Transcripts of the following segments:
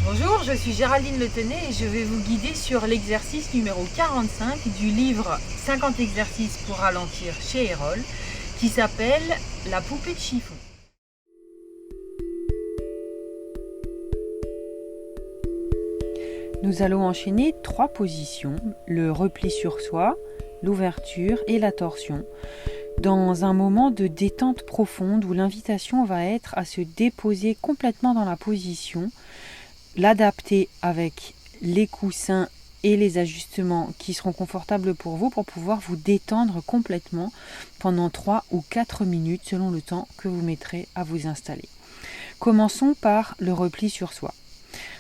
Bonjour, je suis Géraldine Le Tenay et je vais vous guider sur l'exercice numéro 45 du livre 50 exercices pour ralentir chez Erol qui s'appelle La poupée de chiffon. Nous allons enchaîner 3 positions, le repli sur soi, l'ouverture et la torsion, dans un moment de détente profonde où l'invitation va être à se déposer complètement dans la position, l'adapter avec les coussins et les ajustements qui seront confortables pour vous pour pouvoir vous détendre complètement pendant 3 ou 4 minutes selon le temps que vous mettrez à vous installer. Commençons par le repli sur soi.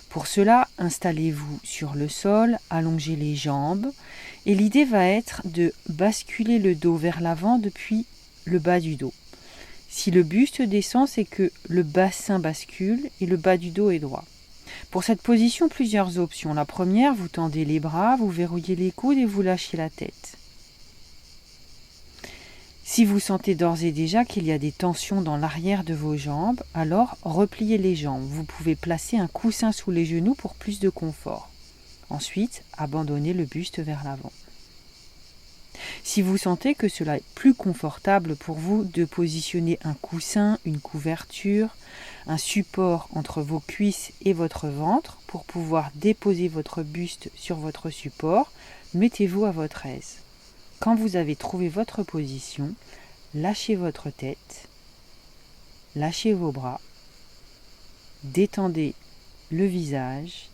Pour cela, installez-vous sur le sol, allongez les jambes et l'idée va être de basculer le dos vers l'avant depuis le bas du dos. Si le buste descend, c'est que le bassin bascule et le bas du dos est droit. Pour cette position, plusieurs options. La première, vous tendez les bras, vous verrouillez les coudes et vous lâchez la tête. Si vous sentez d'ores et déjà qu'il y a des tensions dans l'arrière de vos jambes, alors repliez les jambes. Vous pouvez placer un coussin sous les genoux pour plus de confort. Ensuite, abandonnez le buste vers l'avant. Si vous sentez que cela est plus confortable pour vous de positionner un coussin, une couverture, un support entre vos cuisses et votre ventre pour pouvoir déposer votre buste sur votre support, mettez-vous à votre aise. Quand vous avez trouvé votre position, lâchez votre tête, lâchez vos bras, détendez le visage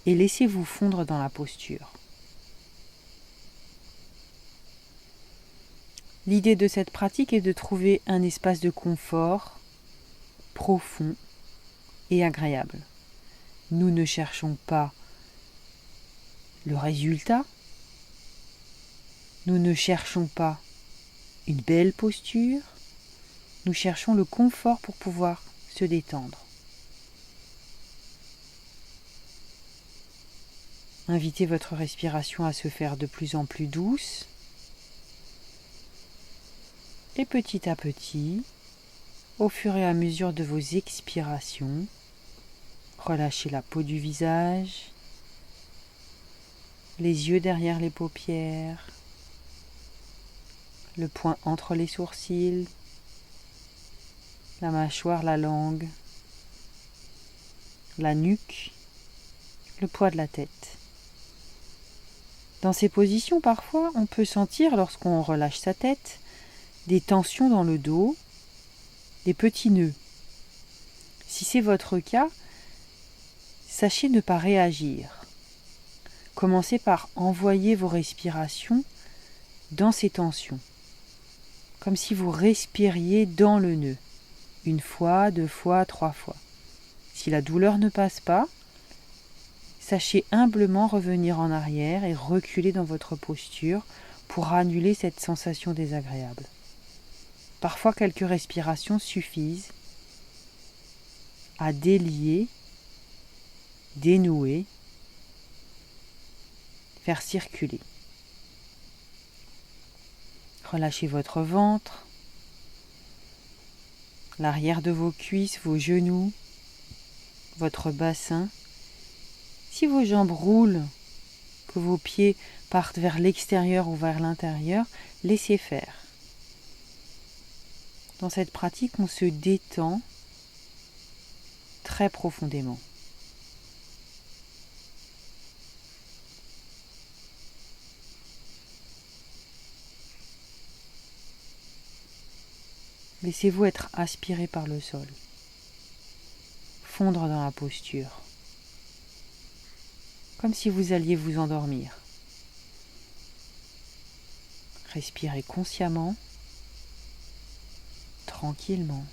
et laissez-vous fondre dans la posture. L'idée de cette pratique est de trouver un espace de confort profond et agréable. Nous ne cherchons pas le résultat, nous ne cherchons pas une belle posture, nous cherchons le confort pour pouvoir se détendre. Invitez votre respiration à se faire de plus en plus douce et petit à petit, au fur et à mesure de vos expirations, relâchez la peau du visage, les yeux derrière les paupières, le poing entre les sourcils, la mâchoire, la langue, la nuque, le poids de la tête. Dans ces positions, parfois, on peut sentir, lorsqu'on relâche sa tête, des tensions dans le dos, des petits nœuds. Si c'est votre cas, sachez ne pas réagir. Commencez par envoyer vos respirations dans ces tensions, comme si vous respiriez dans le nœud, 1 fois, 2 fois, 3 fois. Si la douleur ne passe pas, sachez humblement revenir en arrière et reculer dans votre posture pour annuler cette sensation désagréable. Parfois, quelques respirations suffisent à délier, dénouer, faire circuler. Relâchez votre ventre, l'arrière de vos cuisses, vos genoux, votre bassin. Si vos jambes roulent, que vos pieds partent vers l'extérieur ou vers l'intérieur, laissez faire. Dans cette pratique, on se détend très profondément. Laissez-vous être aspiré par le sol, fondre dans la posture, comme si vous alliez vous endormir. Respirez consciemment, tranquillement,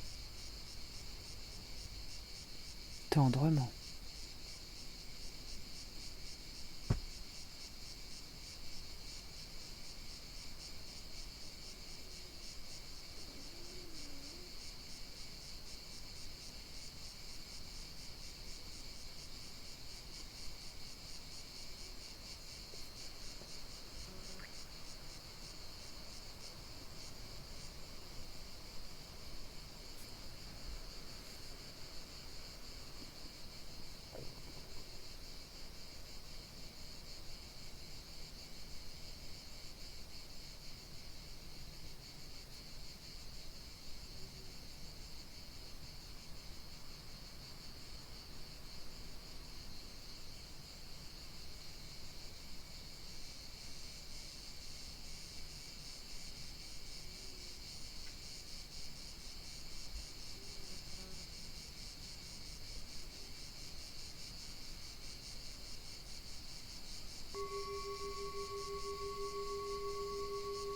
tendrement.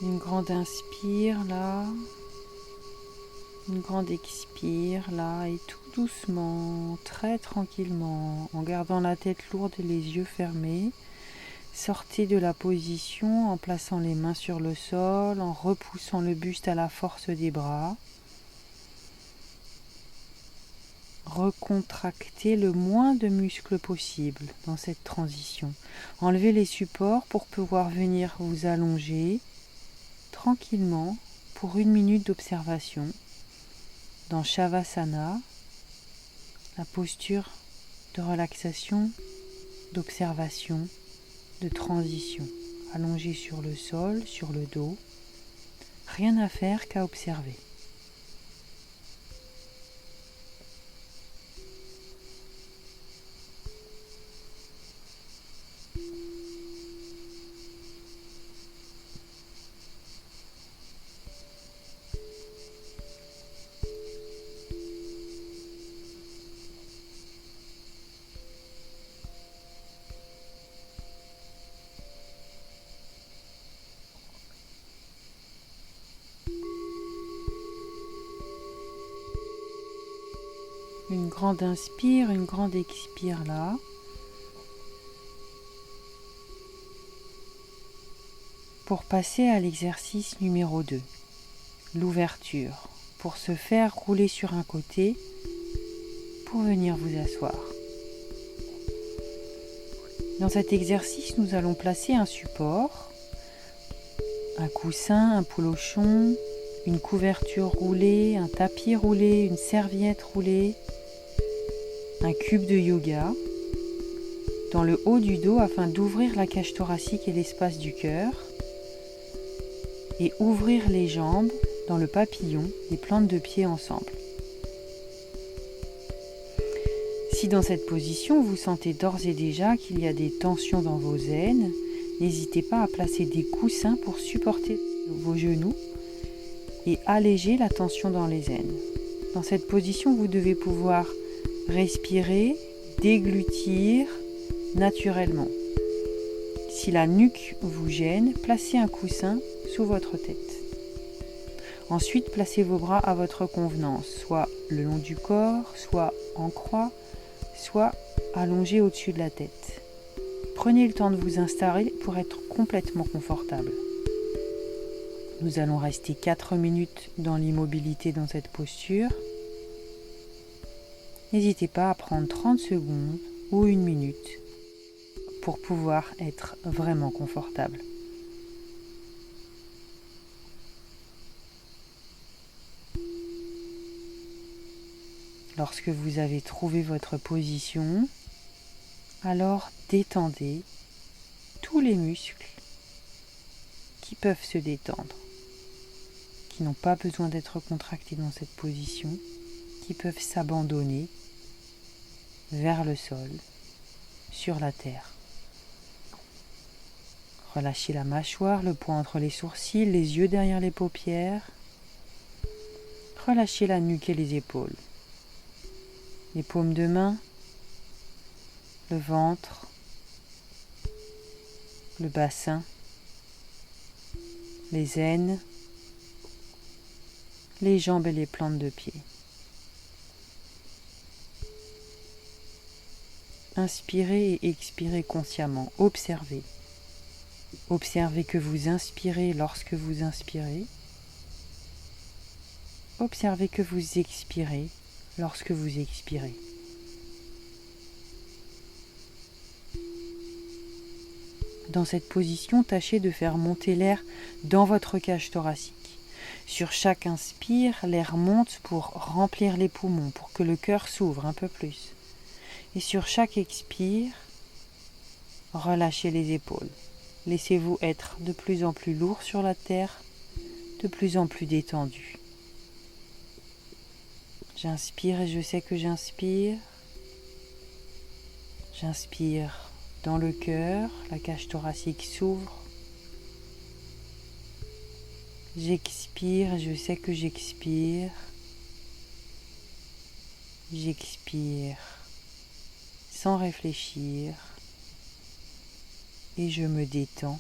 Une grande inspire là, une grande expire là, et tout doucement, très tranquillement, en gardant la tête lourde et les yeux fermés, sortez de la position en plaçant les mains sur le sol, en repoussant le buste à la force des bras. Recontractez le moins de muscles possible dans cette transition. Enlevez les supports pour pouvoir venir vous allonger tranquillement pour 1 minute d'observation dans Shavasana, la posture de relaxation, d'observation, de transition. Allongé sur le sol, sur le dos, rien à faire qu'à observer. Une grande inspire, une grande expire là. Pour passer à l'exercice numéro 2, l'ouverture. Pour se faire rouler sur un côté, pour venir vous asseoir. Dans cet exercice, nous allons placer un support, un coussin, un polochon, une couverture roulée, un tapis roulé, une serviette roulée, un cube de yoga dans le haut du dos afin d'ouvrir la cage thoracique et l'espace du cœur et ouvrir les jambes dans le papillon, les plantes de pied ensemble. Si dans cette position vous sentez d'ores et déjà qu'il y a des tensions dans vos aines, n'hésitez pas à placer des coussins pour supporter vos genoux et alléger la tension dans les aines. Dans cette position, vous devez pouvoir respirer, déglutir naturellement. Si la nuque vous gêne, placez un coussin sous votre tête. Ensuite, placez vos bras à votre convenance, soit le long du corps, soit en croix, soit allongés au-dessus de la tête. Prenez le temps de vous installer pour être complètement confortable. Nous allons rester 4 minutes dans l'immobilité dans cette posture. N'hésitez pas à prendre 30 secondes ou 1 minute pour pouvoir être vraiment confortable. Lorsque vous avez trouvé votre position, alors détendez tous les muscles qui peuvent se détendre, qui n'ont pas besoin d'être contractés dans cette position, qui peuvent s'abandonner vers le sol, sur la terre. Relâchez la mâchoire, le poing entre les sourcils, les yeux derrière les paupières. Relâchez la nuque et les épaules. Les paumes de main, le ventre, le bassin, les aines, les jambes et les plantes de pied. Inspirez et expirez consciemment. Observez. Observez que vous inspirez lorsque vous inspirez. Observez que vous expirez lorsque vous expirez. Dans cette position, tâchez de faire monter l'air dans votre cage thoracique. Sur chaque inspire, l'air monte pour remplir les poumons, pour que le cœur s'ouvre un peu plus. Et sur chaque expire, relâchez les épaules. Laissez-vous être de plus en plus lourd sur la terre, de plus en plus détendu. J'inspire et je sais que j'inspire. J'inspire dans le cœur, la cage thoracique s'ouvre. J'expire et je sais que j'expire. J'expire sans réfléchir et je me détends.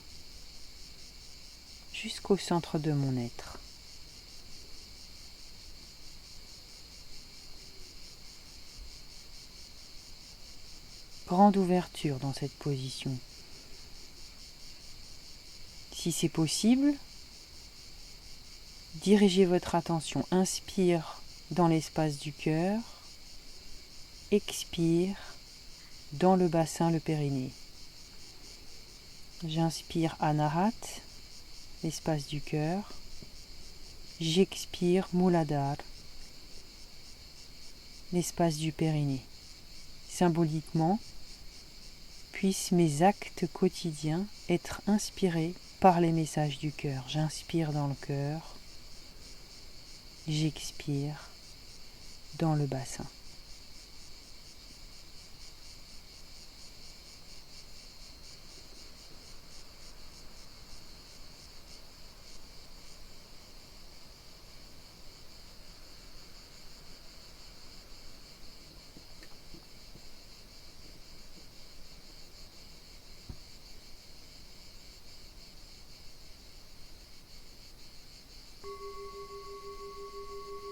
jusqu'au centre de mon être. Grande ouverture dans cette position. Si c'est possible, dirigez votre attention. Inspire dans l'espace du cœur, expire dans le bassin, le périnée. J'inspire Anahat, l'espace du cœur. J'expire Muladhara, l'espace du périnée. Symboliquement, puissent mes actes quotidiens être inspirés par les messages du cœur. J'inspire dans le cœur, j'expire dans le bassin.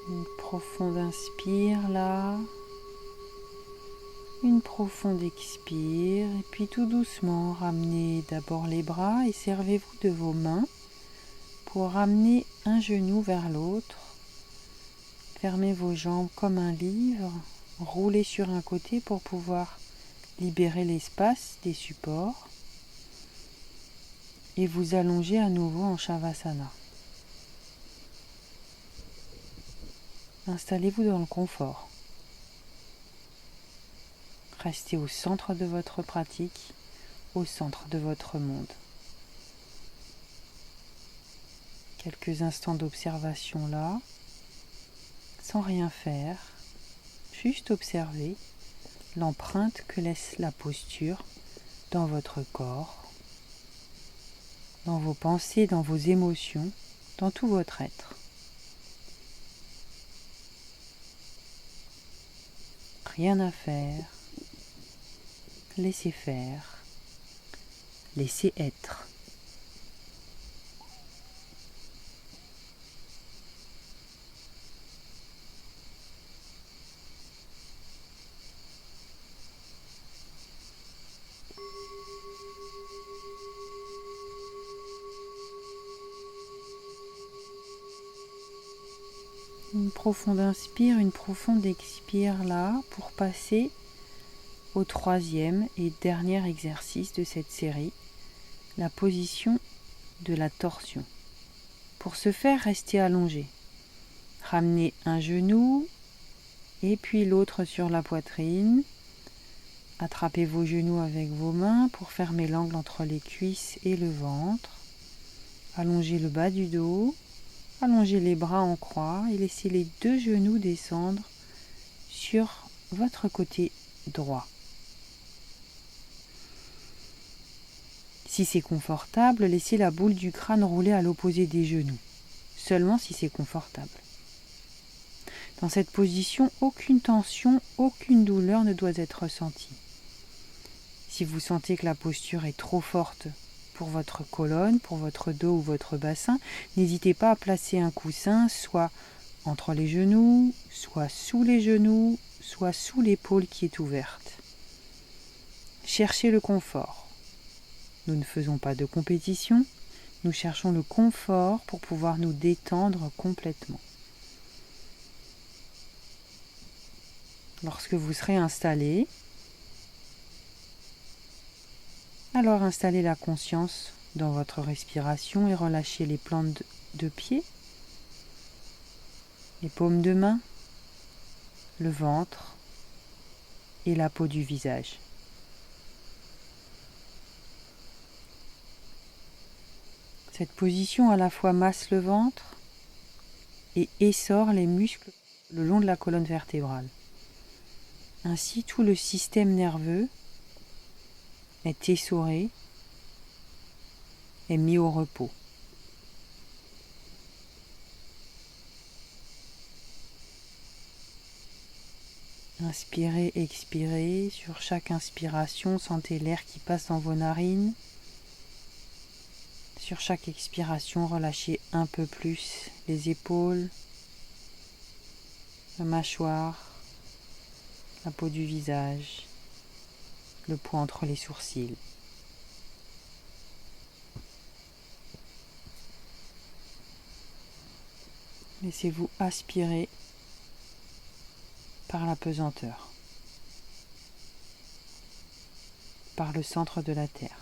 Une profonde inspire là, une profonde expire, et puis tout doucement ramenez d'abord les bras et servez-vous de vos mains pour ramener un genou vers l'autre. Fermez vos jambes comme un livre, roulez sur un côté pour pouvoir libérer l'espace des supports et vous allongez à nouveau en Shavasana. Installez-vous dans le confort. Restez au centre de votre pratique, au centre de votre monde. Quelques instants d'observation là, sans rien faire, juste observer l'empreinte que laisse la posture dans votre corps, dans vos pensées, dans vos émotions, dans tout votre être. Rien à faire, laissez faire, laissez être. Une profonde inspire, une profonde expire là pour passer au troisième et dernier exercice de cette série, la position de la torsion. Pour ce faire, restez allongé. Ramenez un genou et puis l'autre sur la poitrine. Attrapez vos genoux avec vos mains pour fermer l'angle entre les cuisses et le ventre. Allongez le bas du dos. Allongez les bras en croix et laissez les deux genoux descendre sur votre côté droit. Si c'est confortable, laissez la boule du crâne rouler à l'opposé des genoux, seulement si c'est confortable. Dans cette position, aucune tension, aucune douleur ne doit être ressentie. Si vous sentez que la posture est trop forte pour votre colonne, pour votre dos ou votre bassin, n'hésitez pas à placer un coussin soit entre les genoux, soit sous les genoux, soit sous l'épaule qui est ouverte. Cherchez le confort. Nous ne faisons pas de compétition, nous cherchons le confort pour pouvoir nous détendre complètement. Lorsque vous serez installé, alors installez la conscience dans votre respiration et relâchez les plantes de pied, les paumes de main, le ventre et la peau du visage. Cette position à la fois masse le ventre et essore les muscles le long de la colonne vertébrale. Ainsi, tout le système nerveux est essoré et mis au repos. Inspirez, expirez. Sur chaque inspiration, sentez l'air qui passe dans vos narines. Sur chaque expiration, relâchez un peu plus les épaules, la mâchoire, la peau du visage, le poids entre les sourcils. Laissez-vous aspirer par la pesanteur, par le centre de la terre.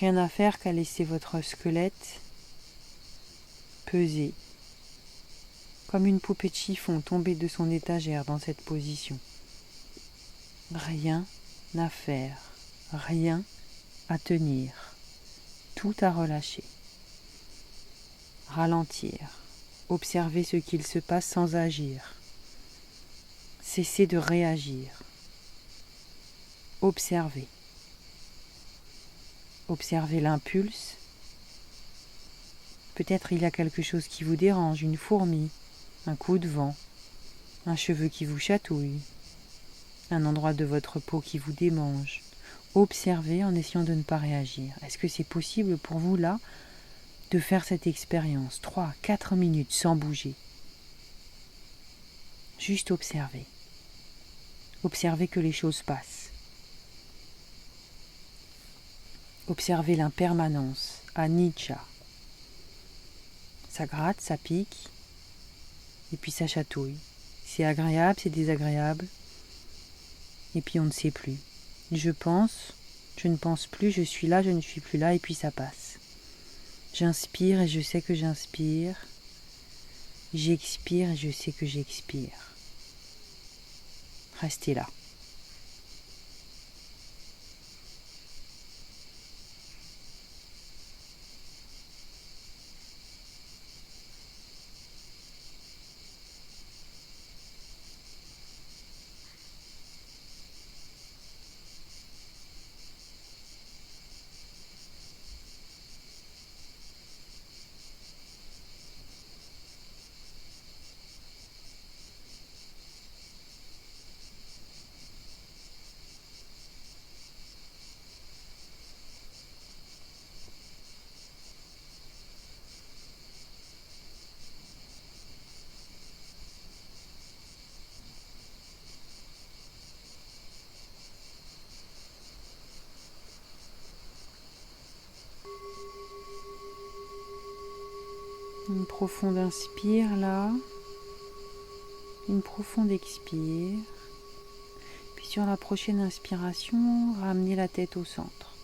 Rien à faire qu'à laisser votre squelette peser, comme une poupée de chiffon tombée de son étagère dans cette position. Rien à faire, rien à tenir, tout à relâcher. Ralentir, observer ce qu'il se passe sans agir. Cesser de réagir. Observer. Observez l'impulse. Peut-être il y a quelque chose qui vous dérange, une fourmi, un coup de vent, un cheveu qui vous chatouille, un endroit de votre peau qui vous démange. Observez en essayant de ne pas réagir. Est-ce que c'est possible pour vous là de faire cette expérience 3-4 minutes sans bouger? Juste observer. Observez que les choses passent. Observez l'impermanence, anicca. Ça gratte, ça pique, et puis ça chatouille. C'est agréable, c'est désagréable, et puis on ne sait plus. Je pense, je ne pense plus, je suis là, je ne suis plus là, et puis ça passe. J'inspire et je sais que j'inspire. J'expire et je sais que j'expire. Restez là. Une profonde inspire là, une profonde expire. Puis sur la prochaine inspiration, ramenez la tête au centre.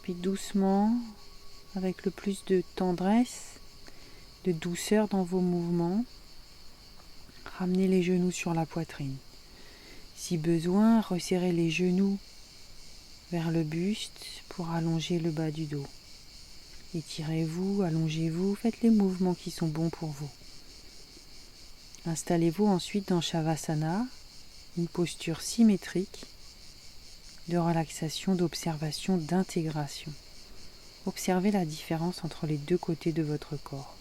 Puis doucement, avec le plus de tendresse, de douceur dans vos mouvements, ramenez les genoux sur la poitrine. Si besoin, resserrez les genoux vers le buste pour allonger le bas du dos. Étirez-vous, allongez-vous, faites les mouvements qui sont bons pour vous. Installez-vous ensuite dans Shavasana, une posture symétrique de relaxation, d'observation, d'intégration. Observez la différence entre les deux côtés de votre corps.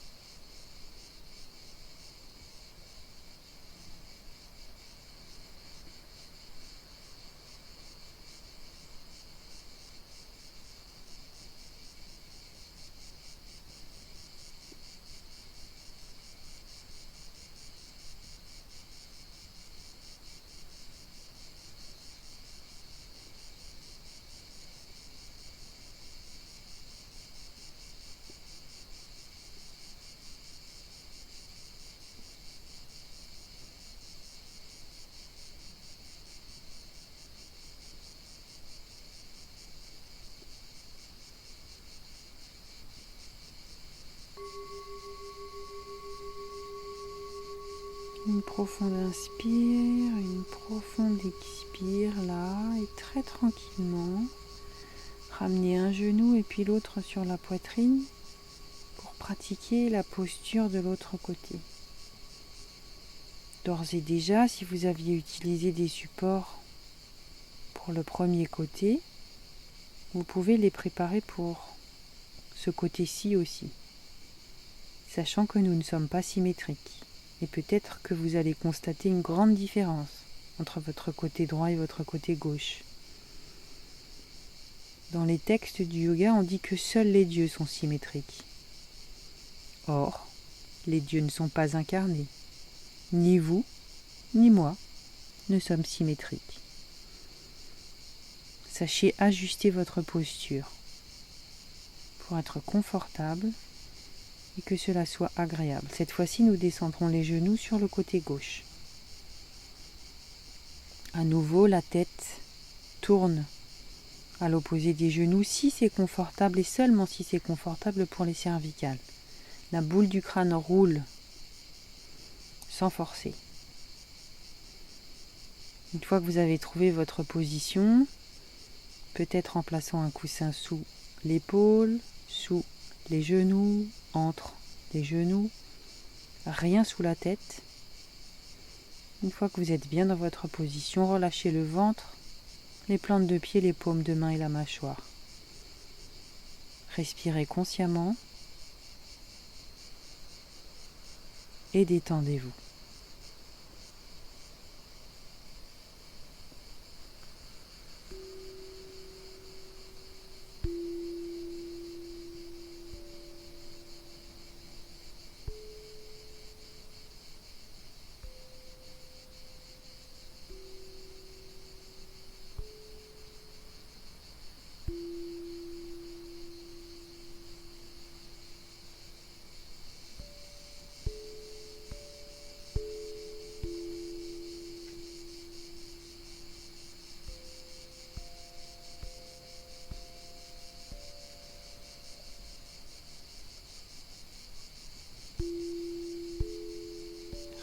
Une profonde inspire, une profonde expire là, et très tranquillement, ramenez un genou et puis l'autre sur la poitrine pour pratiquer la posture de l'autre côté. D'ores et déjà, si vous aviez utilisé des supports pour le premier côté, vous pouvez les préparer pour ce côté-ci aussi, sachant que nous ne sommes pas symétriques. Et peut-être que vous allez constater une grande différence entre votre côté droit et votre côté gauche. Dans les textes du yoga, on dit que seuls les dieux sont symétriques. Or, les dieux ne sont pas incarnés. Ni vous, ni moi ne sommes symétriques. Sachez ajuster votre posture pour être confortable et que cela soit agréable. Cette fois-ci, nous descendrons les genoux sur le côté gauche. À nouveau, la tête tourne à l'opposé des genoux si c'est confortable et seulement si c'est confortable pour les cervicales. La boule du crâne roule sans forcer. Une fois que vous avez trouvé votre position, peut-être en plaçant un coussin sous l'épaule, sous les genoux, entre les genoux, rien sous la tête. Une fois que vous êtes bien dans votre position, relâchez le ventre, les plantes de pied, les paumes de main et la mâchoire. Respirez consciemment et détendez-vous.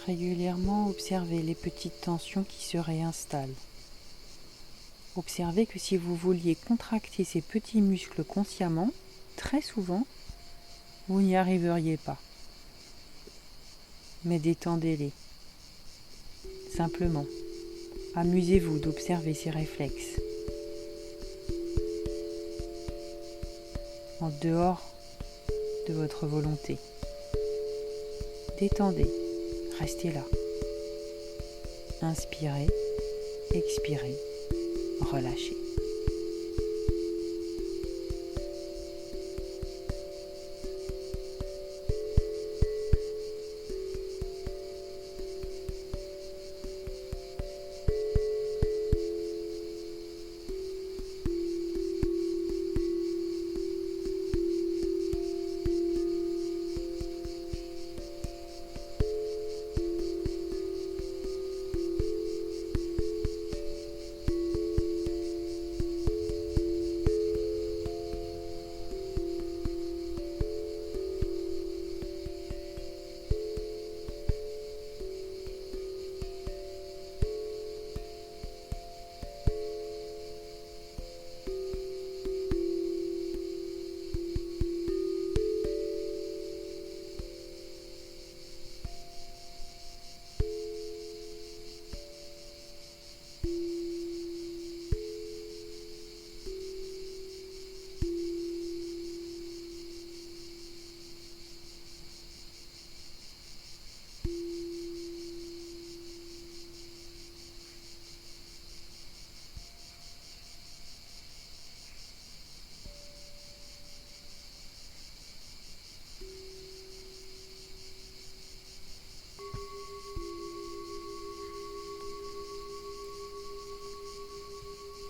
Régulièrement, observez les petites tensions qui se réinstallent. Observez que si vous vouliez contracter ces petits muscles consciemment, très souvent, vous n'y arriveriez pas. Mais détendez-les. Simplement, amusez-vous d'observer ces réflexes. En dehors de votre volonté. Détendez. Restez là. Inspirez, expirez, relâchez.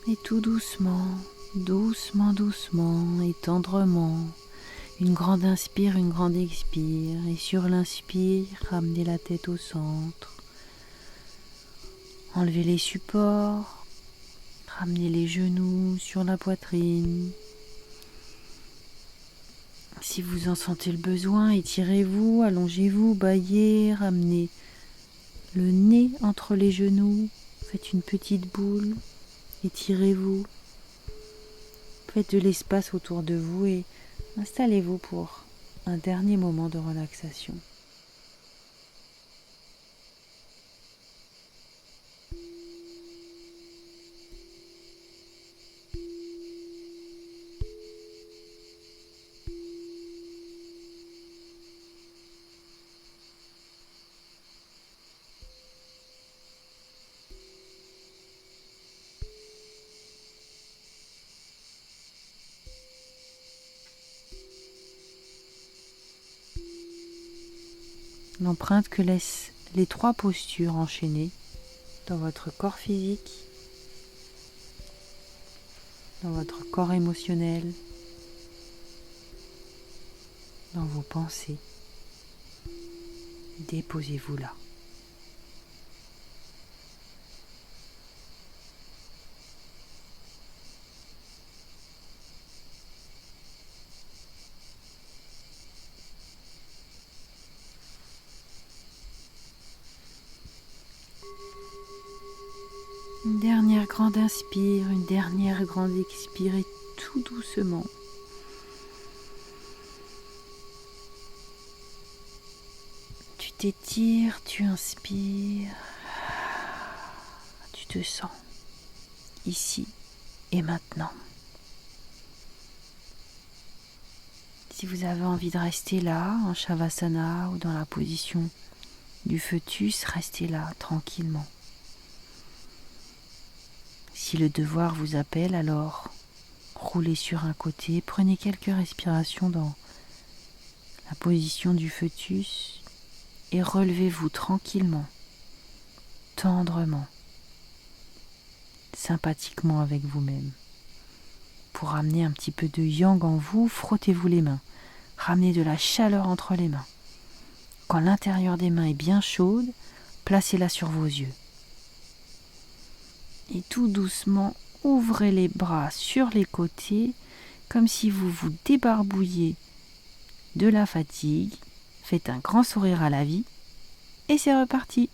Et tout doucement, doucement, doucement et tendrement, une grande inspire, une grande expire. Et sur l'inspire, ramenez la tête au centre. Enlevez les supports, ramenez les genoux sur la poitrine. Si vous en sentez le besoin, étirez-vous, allongez-vous, bâillez, ramenez le nez entre les genoux, faites une petite boule. Étirez-vous, faites de l'espace autour de vous et installez-vous pour un dernier moment de relaxation. l'empreinte que laissent les 3 postures enchaînées dans votre corps physique, dans votre corps émotionnel, dans vos pensées. Déposez-vous là. Une dernière grande inspire, une dernière grande expire et tout doucement. Tu t'étires, tu inspires, tu te sens ici et maintenant. Si vous avez envie de rester là, en Shavasana ou dans la position du fœtus, restez là tranquillement. Si le devoir vous appelle, alors roulez sur un côté, prenez quelques respirations dans la position du fœtus et relevez-vous tranquillement, tendrement, sympathiquement avec vous-même. Pour ramener un petit peu de yang en vous, frottez-vous les mains, ramenez de la chaleur entre les mains. Quand l'intérieur des mains est bien chaude, placez-la sur vos yeux. Et tout doucement, ouvrez les bras sur les côtés, comme si vous vous débarbouilliez de la fatigue. Faites un grand sourire à la vie, et c'est reparti.